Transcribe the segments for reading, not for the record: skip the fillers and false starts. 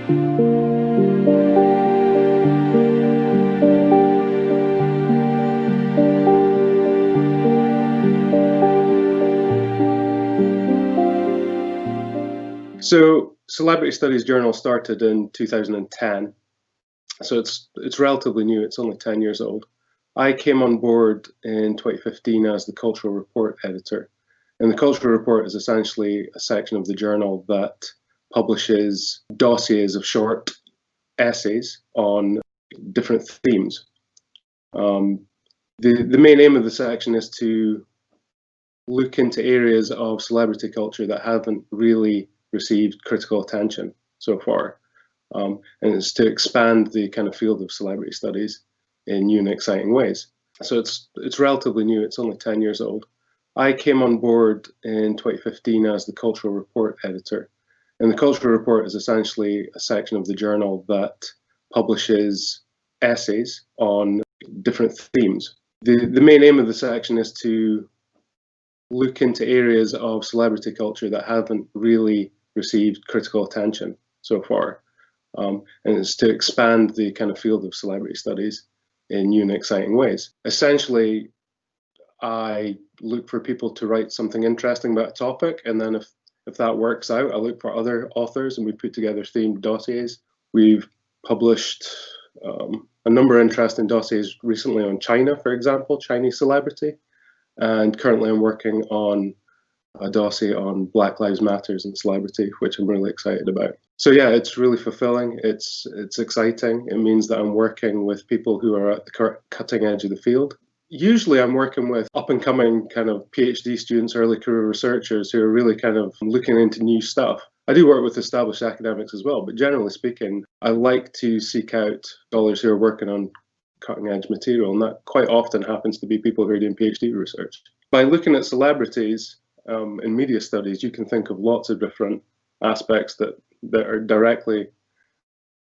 So Celebrity Studies Journal started in 2010, so it's relatively new. It's only 10 years old. I came on board in 2015 as the Cultural Report editor, and the Cultural Report is essentially a section of the journal that publishes dossiers of short essays on different themes. The main aim of the section is to look into areas of celebrity culture that haven't really received critical attention so far, and it's to expand the kind of field of celebrity studies in new and exciting ways. So it's relatively new. It's only 10 years old. I came on board in 2015 as the Cultural Report editor, and the Cultural Report is essentially a section of the journal that publishes essays on different themes. The main aim of the section is to look into areas of celebrity culture that haven't really received critical attention so far, and it's to expand the kind of field of celebrity studies in new and exciting ways. Essentially, I look for people to write something interesting about a topic, and then if that works out, I look for other authors and we put together themed dossiers. We've published a number of interesting dossiers recently on China, for example, Chinese celebrity, and currently I'm working on a dossier on Black Lives Matters and celebrity, which I'm really excited about. So yeah, it's really fulfilling. It's exciting. It means that I'm working with people who are at the cutting edge of the field. Usually I'm working with up-and-coming kind of PhD students, early career researchers who are really kind of looking into new stuff. I do work with established academics as well, but generally speaking, I like to seek out scholars who are working on cutting-edge material, and that quite often happens to be people who are doing PhD research. By looking at celebrities in media studies, you can think of lots of different aspects that are directly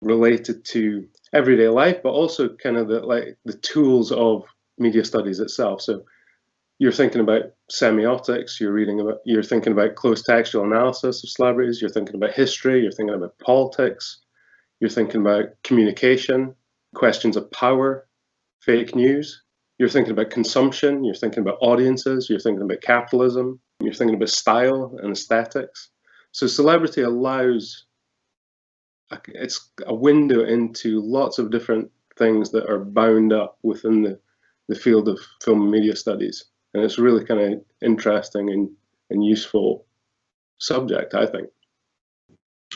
related to everyday life, but also kind of the tools of media studies itself. So you're thinking about semiotics, you're thinking about closed textual analysis of celebrities, you're thinking about history, you're thinking about politics, you're thinking about communication, questions of power, fake news, you're thinking about consumption, you're thinking about audiences, you're thinking about capitalism, you're thinking about style and aesthetics. So celebrity it's a window into lots of different things that are bound up within the field of film and media studies. And it's really kind of interesting and useful subject, I think.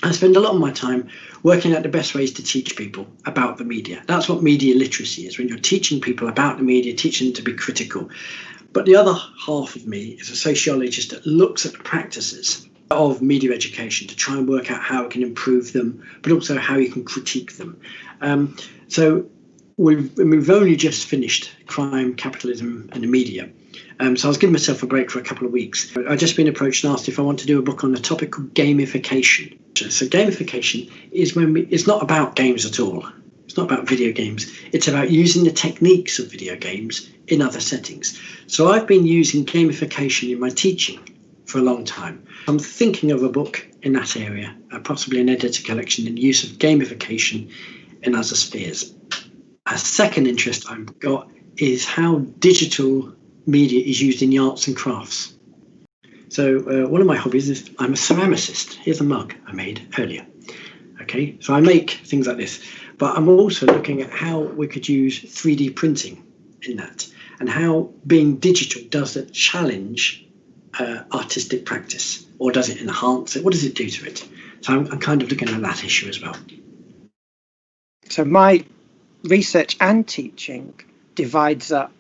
I spend a lot of my time working out the best ways to teach people about the media. That's what media literacy is, when you're teaching people about the media, teaching them to be critical. But the other half of me is a sociologist that looks at the practices of media education to try and work out how it can improve them, but also how you can critique them. So we've only just finished Crime, Capitalism and the Media. So I was giving myself a break for a couple of weeks. I've just been approached and asked if I want to do a book on a topic called gamification. So gamification is it's not about games at all. It's not about video games. It's about using the techniques of video games in other settings. So I've been using gamification in my teaching for a long time. I'm thinking of a book in that area, possibly an editor collection in the use of gamification in other spheres. A second interest I've got is how digital media is used in the arts and crafts. So one of my hobbies is I'm a ceramicist. Here's a mug I made earlier. Okay, so I make things like this, but I'm also looking at how we could use 3D printing in that, and how being digital does it challenge artistic practice, or does it enhance it? What does it do to it? So I'm kind of looking at that issue as well. So my research and teaching divides up,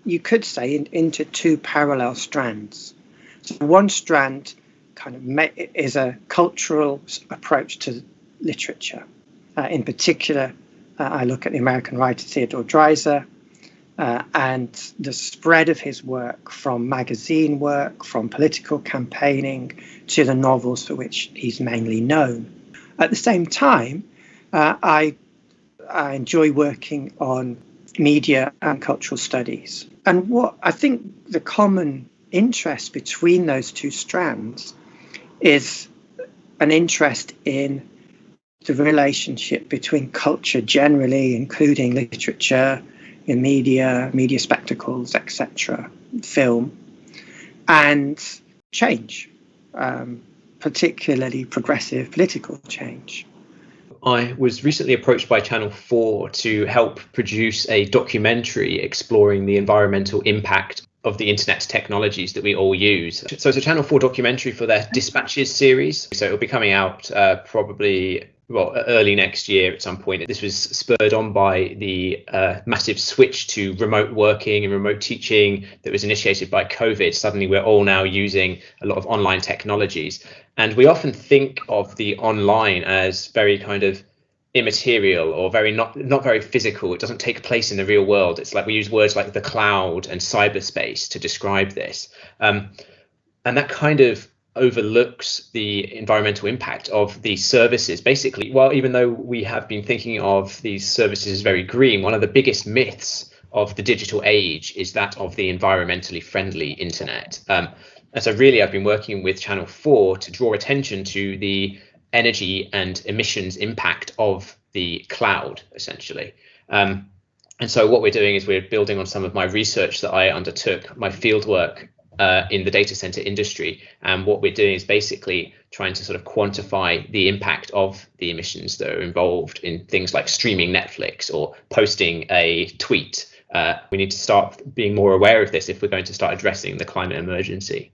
you could say, into two parallel strands. So one strand kind of is a cultural approach to literature. In particular, I look at the American writer Theodore Dreiser and the spread of his work from magazine work, from political campaigning to the novels for which he's mainly known. At the same time, I enjoy working on media and cultural studies. And what I think the common interest between those two strands is an interest in the relationship between culture generally, including literature, in media spectacles, etc., film, and change, particularly progressive political change. I was recently approached by Channel 4 to help produce a documentary exploring the environmental impact of the internet's technologies that we all use. So it's a Channel 4 documentary for their Dispatches series. So it'll be coming out probably early next year at some point. This was spurred on by the massive switch to remote working and remote teaching that was initiated by COVID. Suddenly we're all now using a lot of online technologies. And we often think of the online as very kind of immaterial or very not very physical. It doesn't take place in the real world. It's like we use words like the cloud and cyberspace to describe this. And that kind of overlooks the environmental impact of these services. Basically, well, even though we have been thinking of these services as very green, one of the biggest myths of the digital age is that of the environmentally friendly internet. And so really I've been working with Channel 4 to draw attention to the energy and emissions impact of the cloud, essentially. And so what we're doing is we're building on some of my research that I undertook, my fieldwork in the data center industry. And what we're doing is basically trying to sort of quantify the impact of the emissions that are involved in things like streaming Netflix or posting a tweet. We need to start being more aware of this if we're going to start addressing the climate emergency.